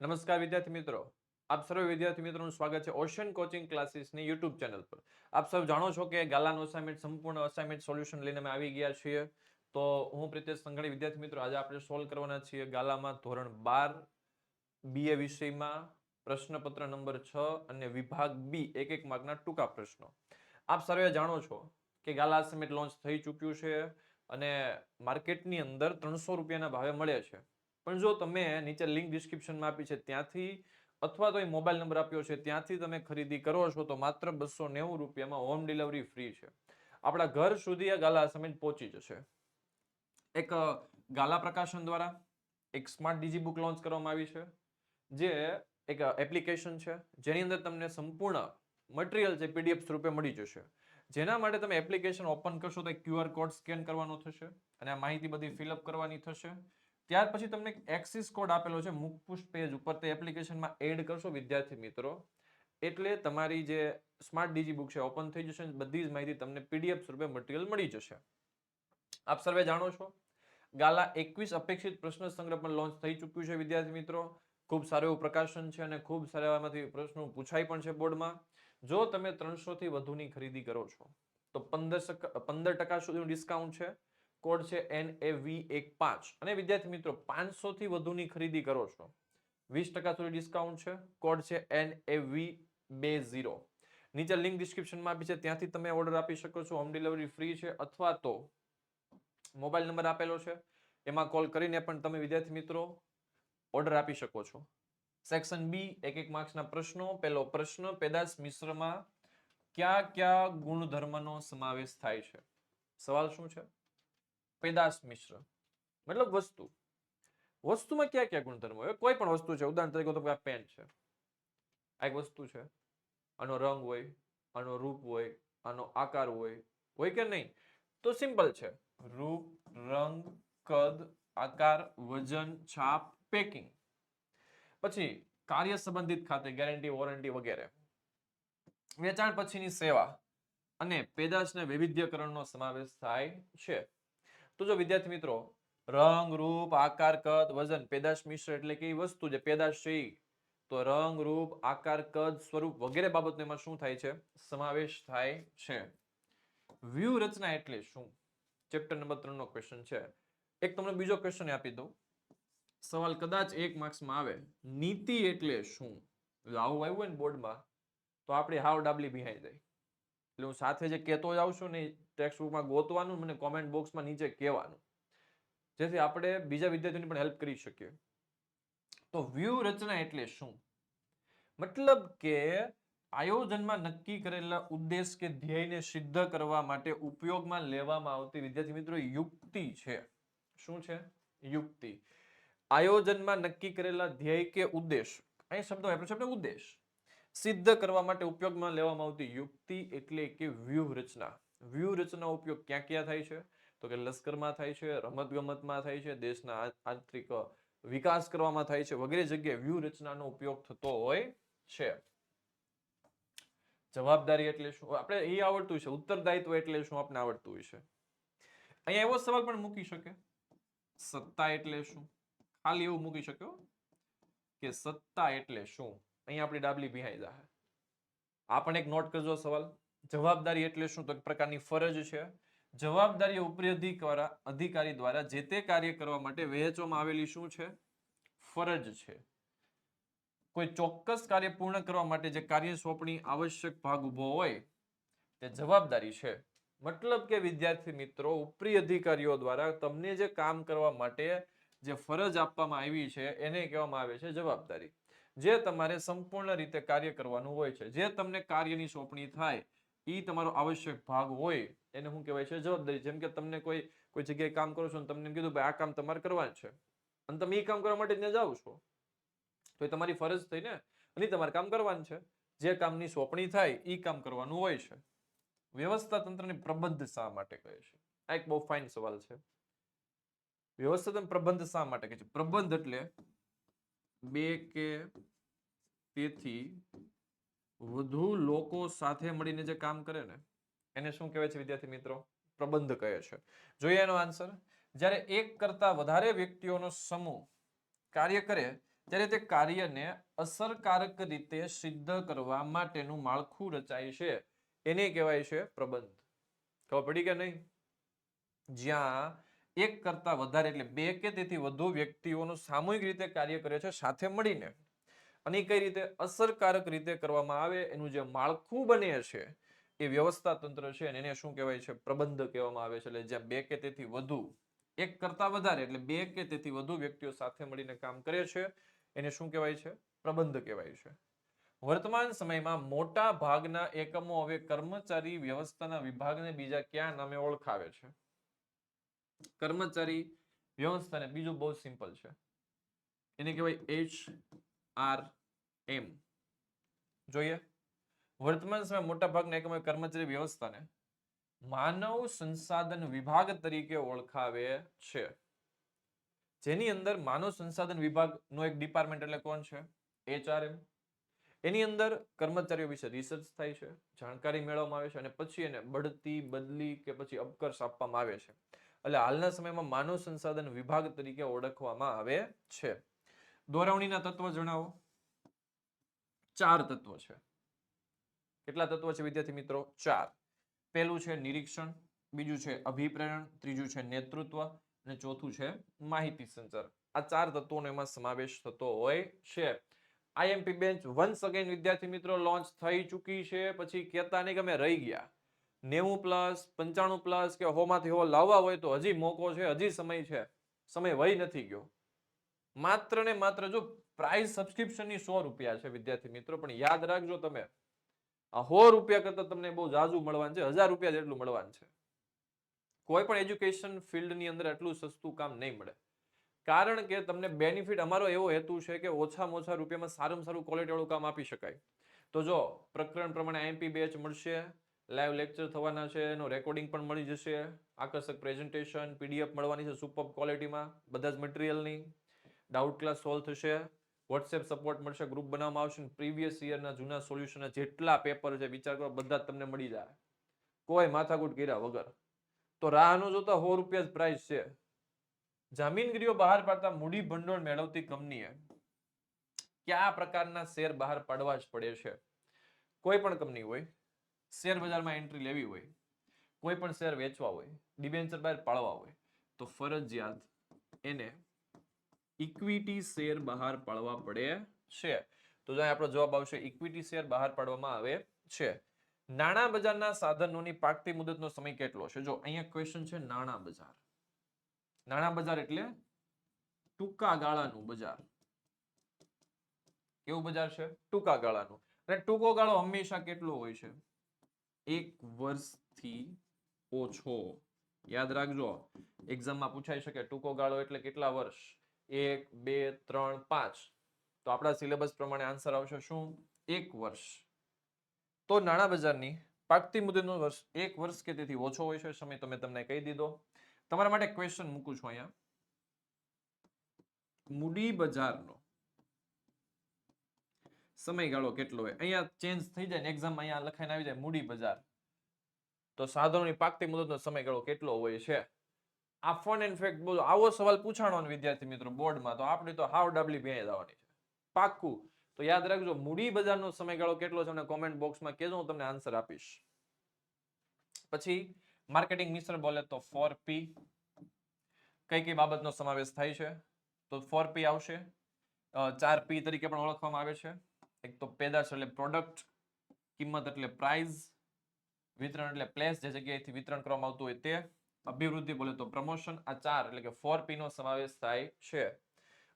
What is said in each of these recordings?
નમસ્કાર વિદ્યાર્થી મિત્રો, આપ સર્વ વિદ્યાર્થી મિત્રોનું સ્વાગત છે ઓશન કોચિંગ ક્લાસીસની યુટ્યુબ ચેનલ પર. આપ સૌ જાણો છો કે ગાલાનું અસાઇનમેન્ટ સંપૂર્ણ અસાઇનમેન્ટ સોલ્યુશન લઈને અમે આવી ગયા છીએ. તો હું પ્રિતેશ સંઘાણી, વિદ્યાર્થી મિત્રો આજે આપણે સોલ્વ કરવાના છીએ ગાલામાં ધોરણ 12 બીએ વિષયમાં પ્રશ્નપત્ર નંબર 6 અને વિભાગ બી એક માર્કના ટૂંકા પ્રશ્નો. આપ સર્વે જાણો છો કે ગાલા અસાઇનમેન્ટ લોન્ચ થઈ ચૂક્યું છે અને માર્કેટની અંદર 300 રૂપિયાના ભાવે મળે છે. પણ જો તમે નીચે લિંક ડિસ્ક્રિપ્શનમાં આપી છે ત્યાંથી અથવા તો એ મોબાઈલ નંબર આપ્યો છે ત્યાંથી તમે ખરીદી કરો છો તો માત્ર 290 રૂપિયામાં હોમ ડિલિવરી ફ્રી છે. આપણા ઘર સુધી આ ગાલા અસાઇનમેન્ટ પહોંચી જશે. એક ગાલા પ્રકાશન દ્વારા એક સ્માર્ટ ડીજી બુક લોન્ચ કરવામાં આવી છે, જે એક એપ્લિકેશન છે જેની અંદર તમને સંપૂર્ણ મટીરીયલ છે પીડીએફ સ્વરૂપે મળી જશે. જેના માટે તમે એપ્લિકેશન ઓપન કરશો તો QR કોડ સ્કેન કરવાનો થશે અને આ માહિતી બધી ફિલઅપ કરવાની થશે. ત્યાર પછી તમને એક્સિસ કોડ આપેલો છે મુખપૃષ્ઠ પેજ ઉપર, તે એપ્લિકેશનમાં એડ કરશો વિદ્યાર્થી મિત્રો એટલે તમારી જે સ્માર્ટ ડીજી બુક છે ઓપન થઈ જશે અને બધી જ માહિતી તમને પીડીએફ સ્વરૂપે મટીરીયલ મળી જશે. આપ સર્વે જાણો છો ગાલા 21 અપેક્ષિત પ્રશ્ન સંગ્રહ પણ લોન્ચ થઈ ચૂક્યું છે વિદ્યાર્થી મિત્રો. ખૂબ સારું એવું પ્રકાશન છે અને ખૂબ સારા એમાંથી પ્રશ્નો પૂછાય પણ છે બોર્ડમાં. જો તમે 300 થી વધુની ખરીદી કરો છો તો 15% સુધીનું ડિસ્કાઉન્ટ છે. કોડ છે NAV15 અને વિદ્યાર્થી મિત્રો 500 થી વધુની ખરીદી કરો છો 20% સુધી ડિસ્કાઉન્ટ છે. કોડ છે NAV20. નીચે લિંક ડિસ્ક્રિપ્શનમાં આપી છે ત્યાંથી તમે ઓર્ડર આપી શકો છો. હોમ ડિલિવરી ફ્રી છે અથવા તો મોબાઈલ નંબર આપેલો છે એમાં કોલ કરીને પણ તમે વિદ્યાર્થી મિત્રો ઓર્ડર આપી શકો છો. સેક્શન બી એક માર્ક્સના પ્રશ્નો. પહેલો પ્રશ્ન, પેદાશ મિશ્રમાં કયા કયા ગુણધર્મનો સમાવેશ થાય છે? સવાલ શું છે? પેદાશ મિશ્ર મતલબ વસ્તુ. વસ્તુમાં કયા કયા ગુણધર્મો હોય? કોઈ પણ વસ્તુ છે, ઉદાહરણ તરીકે તો આ પેન છે, આ એક વસ્તુ છે, આનો રંગ હોય, આનો રૂપ હોય, આનો આકાર હોય કે નહીં? તો સિમ્પલ છે, રૂપ, રંગ, કદ, આકાર, વજન, છાપ, પેકિંગ. પછી કાર્ય સંબંધિત ખાતે ગેરંટી, વોરંટી વગેરે. વેચાણ પછીની સેવા અને પેદાશના વૈવિધ્યકરણનો સમાવેશ થાય છે. તો જો વિદ્યાર્થી મિત્રો રંગ, રૂપ, આકાર, કદ, વજન, પેદાશ મિશ્ર એટલે કે વસ્તુ જે પેદાશ છે તો રંગ, રૂપ, આકાર, કદ, સ્વરૂપ વગેરે બાબતનો એમાં શું થાય છે? સમાવેશ થાય છે. વ્યૂહરચના એટલે શું? ચેપ્ટર નંબર 3 નો ક્વેશ્ચન છે. એક તમને બીજો ક્વેશ્ચન આપી દઉં, સવાલ કદાચ 1 માર્ક્સમાં આવે. નીતિ એટલે શું? આવું આવ્યું હોય ને બોર્ડમાં તો આપણે હાવ ડાબલી બિહાઈ જાય. એટલે હું સાથે જે કહેતો જાઉં છું ને ટેક્સ્ટ બુકમાં ગોતવાનું, મને કોમેન્ટ બોક્સમાં નીચે કહેવાનું, જેથી આપણે બીજા વિદ્યાર્થીઓની પણ હેલ્પ કરી શકીએ. તો વ્યૂહરચના એટલે શું? મતલબ કે આયોજનમાં નક્કી કરેલા ઉદ્દેશ કે ધ્યેયને સિદ્ધ કરવા માટે ઉપયોગમાં લેવામાં આવતી વિદ્યાર્થી મિત્રો યુક્તિ છે. શું છે? યુક્તિ. આયોજનમાં નક્કી કરેલા ધ્યેય કે ઉદ્દેશ, અહીં શબ્દ વાપર્યો છે આપણે ઉદ્દેશ, સિદ્ધ કરવા માટે ઉપયોગમાં લેવામાં આવતી યુક્તિ એટલે કે વ્યૂહરચના. વ્યૂહરચનાનો ઉપયોગ ક્યાં ક્યાં થાય છે? તો કે લશ્કરમાં થાય છે, રમતગમતમાં થાય છે, દેશના આંતરિક વિકાસ કરવામાં થાય છે, વગેરે જગ્યાએ વ્યૂહરચનાનો ઉપયોગ થતો હોય છે. જવાબદારી એટલે શું? આપણે એ આવડતું છે. ઉત્તરદાયિત્વ એટલે શું? આપણે આવડતું હોય છે. અહીંયા એવો સવાલ પણ મૂકી શકે, સત્તા એટલે શું? ખાલી એવું મૂકી શક્યો કે સત્તા એટલે શું? અહીંયા આપણી ડાબલી બિહાઈ જાય. આ પણ એક નોટ કરજો સવાલ. જવાબદારી એટલે શું? તો એક પ્રકારની ફરજ છે. જવાબદારી ઉપરી અધિકારી દ્વારા જે તે કાર્ય કરવા માટે વહેંચવામાં આવેલી શું છે? ફરજ છે. કોઈ ચોક્કસ કાર્ય પૂર્ણ કરવા માટે જે કાર્ય સોંપણી આવશ્યક ભાગ ઉભો હોય તે જવાબદારી છે. મતલબ કે વિદ્યાર્થી મિત્રો ઉપરી અધિકારીઓ દ્વારા તમને જે કામ કરવા માટે જે ફરજ આપવામાં આવી છે એને કહેવામાં આવે છે જવાબદારી. જે તમારે સંપૂર્ણ રીતે કાર્ય કરવાનું હોય છે, જે તમને કાર્યની સોંપણી થાય એ તમારો આવશ્યક ભાગ હોય એને શું કહેવાય છે? જવાબદારી. જેમ કે તમને કોઈ જગ્યાએ કામ કરો છો અને તમને કીધું ભાઈ આ કામ તમારે કરવાનું છે અને તમે એ કામ કરવા માટે ત્યાં જાઓ છો તો એ તમારી ફરજ થઈ ને, અને તમારે કામ કરવાનું છે. જે કામની સોંપણી થાય એ કામ કરવાનું હોય છે. વ્યવસ્થા તંત્રને પ્રબંધ શા માટે કહે છે? આ એક બહુ ફાઇન સવાલ છે. વ્યવસ્થા તંત્ર પ્રબંધ શા માટે કહે છે? પ્રબંધ એટલે બે કે તેથી વધુ લોકો સાથે મળીને જે કામ કરે ને એને શું કહેવાય છે વિદ્યાર્થી મિત્રો? પ્રબંધ કહે છે. જોઈએ એનો આન્સર. જ્યારે એક કરતા વધારે વ્યક્તિઓનો સમૂહ કાર્ય કરે ત્યારે તે કાર્યને અસરકારક રીતે સિદ્ધ કરવા માટેનું માળખું રચાય છે એને કહેવાય છે પ્રબંધ. ખબર પડી કે નહીં? જ્યાં એક કરતા વધારે એટલે બે કે તેથી વધુ વ્યક્તિઓનું સામૂહિક રીતે કાર્ય કરે છે સાથે મળીને, અને કઈ રીતે અસરકારક રીતે કરવામાં આવે એનું જે માળખું બને છે એ વ્યવસ્થા તંત્ર છે અને એને શું કહેવાય છે? પ્રબંધ કહેવામાં આવે છે. એટલે જ્યાં બે કે તેથી વધુ, એક કરતા વધારે એટલે બે કે તેથી વધુ વ્યક્તિઓ સાથે મળીને કામ કરે છે એને શું કહેવાય છે? પ્રબંધ કહેવાય છે. વર્તમાન સમયમાં મોટા ભાગના એકમો હવે કર્મચારી વ્યવસ્થાના વિભાગને બીજા કયા નામે ઓળખાવે છે? કર્મચારી વ્યવસ્થાને બીજું બહુ સિમ્પલ છે, એને કહેવાય HRM. જોઈએ, વર્તમાન સમયમાં મોટા ભાગના એકમો કર્મચારી વ્યવસ્થાને માનવ સંસાધન વિભાગ તરીકે ઓળખાવે છે. જેની અંદર માનવ સંસાધન વિભાગનો એક ડિપાર્ટમેન્ટ એટલે કોણ છે? HRM. એની અંદર કર્મચારીઓ વિશે રિસર્ચ થાય છે, જાણકારી મેળવવામાં આવે છે અને પછી એને બઢતી, બદલી કે પછી અપકર્ષ આપવામાં આવે છે. એટલે હાલના સમયમાં માનવ સંસાધન વિભાગ તરીકે ઓળખવામાં આવે છે. દોરવણીના તત્વો જણાવો. 4 તત્વો છે. કેટલા તત્વો છે વિદ્યાર્થી મિત્રો? 4. પહેલું છે નિરીક્ષણ, બીજું છે અભિપ્રેરણ, ત્રીજું છે નેતૃત્વ અને ચોથું છે માહિતી સંચાર. આ 4 તત્વોનો એમાં સમાવેશ થતો હોય છે. IMP બેન્ચ વન્સ અગેન વિદ્યાર્થી મિત્રો લોન્ચ થઈ ચૂકી છે. પછી કહેતા નહીં કે અમે રહી ગયા. 90+, 95+ કે 100 માંથી 100 લાવવા હોય તો હજી મોકો છે, હજી સમય છે. સમય વહી નથી ગયો. માત્ર ને માત્ર જો પ્રાઇસ સબસ્ક્રિપ્શનની 100 રૂપિયા છે વિદ્યાર્થી મિત્રો, પણ યાદ રાખજો તમે આ 100 રૂપિયા કરતા તમને બહુ જાજુ મળવાનું છે, 1000 રૂપિયા જેટલું મળવાનું છે. કોઈ પણ એજ્યુકેશન ફિલ્ડની અંદર આટલું સસ્તું કામ નહીં મળે. કારણ કે તમને બેનિફિટ, અમારો એવો હેતુ છે કે ઓછામાં ઓછા રૂપિયામાં સારામાં સારું ક્વોલિટી વાળું કામ આપી શકાય. તો જો પ્રકરણ પ્રમાણે IMP બેચ મળશે, લાઈવ લેક્ચર થવાના છે, એનો રેકોર્ડિંગ પણ મળી જશે, આકર્ષક પ્રેઝન્ટેશન, PDF મળવાની છે સુપર ક્વોલિટીમાં બધા જ મટીરિયલની, ડાઉટ ક્લાસ સોલ્વ થશે, વોટ્સએપ સપોર્ટ મળશે, ગ્રુપ બનાવવામાં આવશે, પ્રીવિયસ યરના જૂના સોલ્યુશનના જેટલા પેપર છે વિચાર કરો બધા જ તમને મળી જાય, કોઈ માથાકૂટ કર્યા વગર. તો રાહ ન જોતા 100 રૂપિયા જ પ્રાઇસ છે. જામીનગીરીઓ બહાર પાડતા મૂડી ભંડોળ મેળવતી કંપનીએ કયા પ્રકારના શેર બહાર પાડવા જ પડે છે? કોઈ પણ કંપની હોય, શેર બજારમાં એન્ટ્રી લેવી હોય, કોઈ પણ શેર વેચવા હોય, ડિબેન્ચર બહાર પાડવા હોય તો ફરજિયાત એને ઇક્વિટી શેર બહાર પાડવા પડે છે. તો જો આપણો જવાબ આવશે ઇક્વિટી શેર બહાર પાડવામાં આવે છે. નાણાં બજારના સાધનોની પાકતી મુદતનો સમય કેટલો છે? જો અહીંયા ક્વેશ્ચન છે નાણાં બજાર. નાણાં બજાર એટલે ટૂંકા ગાળાનું બજાર. કેવું બજાર છે? ટૂંકા ગાળાનું. અને ટૂંકો ગાળો હંમેશા કેટલો હોય છે? 1 વર્ષથી ઓછો. યાદ રાખજો, એક્ઝામમાં પૂછાઈ શકે ટૂંકો ગાળો એટલે કેટલા વર્ષ? 1, 2, 3, 5. તો આપણા સિલેબસ પ્રમાણે આન્સર આવશે શું? 1 વર્ષ. તો નાણાં બજારની પાકતી મુદતનો વર્ષ 1 વર્ષ કે તેથી ઓછો હોય છે. સમય તમે તમને કહી દીધો. તમારા માટે ક્વેશ્ચન મૂકું છું અહીંયા. મૂડી બજારનો સમયગાળો કેટલો હોય? અહીંયા ચેન્જ થઈ જાય ને એક્ઝામમાં અહીંયા લખાઈને આવી જાય મૂડી બજાર. તો સાધનોની પાકતી મુદતનો સમયગાળો કેટલો હોય છે? આ ફન એન્ડ ફેક્ટ બોલો, આવો સવાલ પૂછાણો વિદ્યાર્થી મિત્રો બોર્ડમાં તો આપણે તો હાવ ડાબલી ભેંય જવાની છે. પાક્કું. તો યાદ રાખજો મૂડી બજારનો સમયગાળો કેટલો છે અને કોમેન્ટ બોક્સમાં કહેજો, હું તમને આન્સર આપીશ. પછી માર્કેટિંગ મિશ્ર બોલે તો 4P. કઈ કઈ બાબતનો સમાવેશ થાય છે? તો 4P આવશે. 4P તરીકે પણ ઓળખવામાં આવે છે. એક તો પેદાશ એટલે પ્રોડક્ટ, કિંમત એટલે પ્રાઇસ, વિતરણ એટલે પ્લેસ, જે જગ્યાએથી વિતરણ કરવામાં આવતું હોય તે, અભિવૃદ્ધિ બોલે તો પ્રમોશન. આ 4 એટલે કે 4P નો સમાવેશ થાય છે.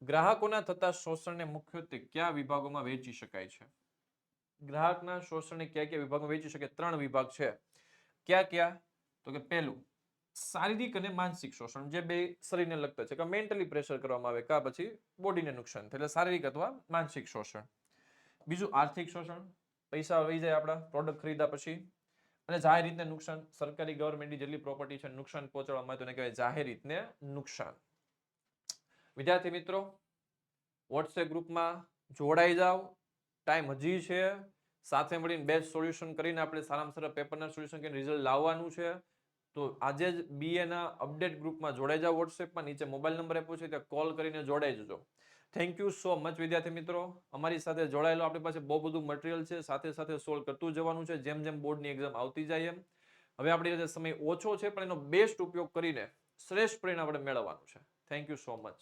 ગ્રાહકોના થતા શોષણને મુખ્યત્વે કયા વિભાગોમાં વહેંચી શકાય છે? ગ્રાહકના શોષણને કયા કયા વિભાગમાં વહેંચી શકાય? 3 વિભાગ છે. કયા કયા? તો કે પહેલું શારીરિક અને માનસિક શોષણ, જે બે શરીરને લગતા છે, કે મેન્ટલી પ્રેશર કરવામાં આવે કા પછી બોડીને નુકસાન થાય, એટલે શારીરિક અથવા માનસિક શોષણ. બીજું આર્થિક શોષણ, પૈસા વહી જાય આપણા પ્રોડક્ટ ખરીદ્યા પછી. અને જાહેર રીતને નુકસાન, સરકારી ગવર્મેન્ટની જેટલી પ્રોપર્ટી છે નુકસાન પહોંચાડવામાં આવે તો એને કહેવાય જાહેર રીતને નુકસાન. વિદ્યાર્થી મિત્રો વોટ્સએપ ગ્રુપમાં જોડાઈ જાઓ, ટાઈમ હજી છે. સાથે મળીને બેસ્ટ સોલ્યુશન કરીને આપણે સારામાં સારા પેપરના સોલ્યુશન કરીને રિઝલ્ટ લાવવાનું છે. તો આજે જ BA ના અપડેટ ગ્રુપમાં જોડાઈ જાઓ. વોટ્સએપમાં નીચે મોબાઈલ નંબર આપ્યો છે ત્યાં કોલ કરીને જોડાઈ જજો. થેન્ક યુ સો મચ વિદ્યાર્થી મિત્રો, અમારી સાથે જોડાયેલો. આપણી પાસે બહુ બધું મટીરિયલ છે, સાથે સાથે સોલ્વ કરતું જવાનું છે જેમ જેમ બોર્ડની એક્ઝામ આવતી જાય એમ. હવે આપણી પાસે સમય ઓછો છે પણ એનો બેસ્ટ ઉપયોગ કરીને શ્રેષ્ઠ પરિણામ આપણે મેળવવાનું છે. Thank you so much.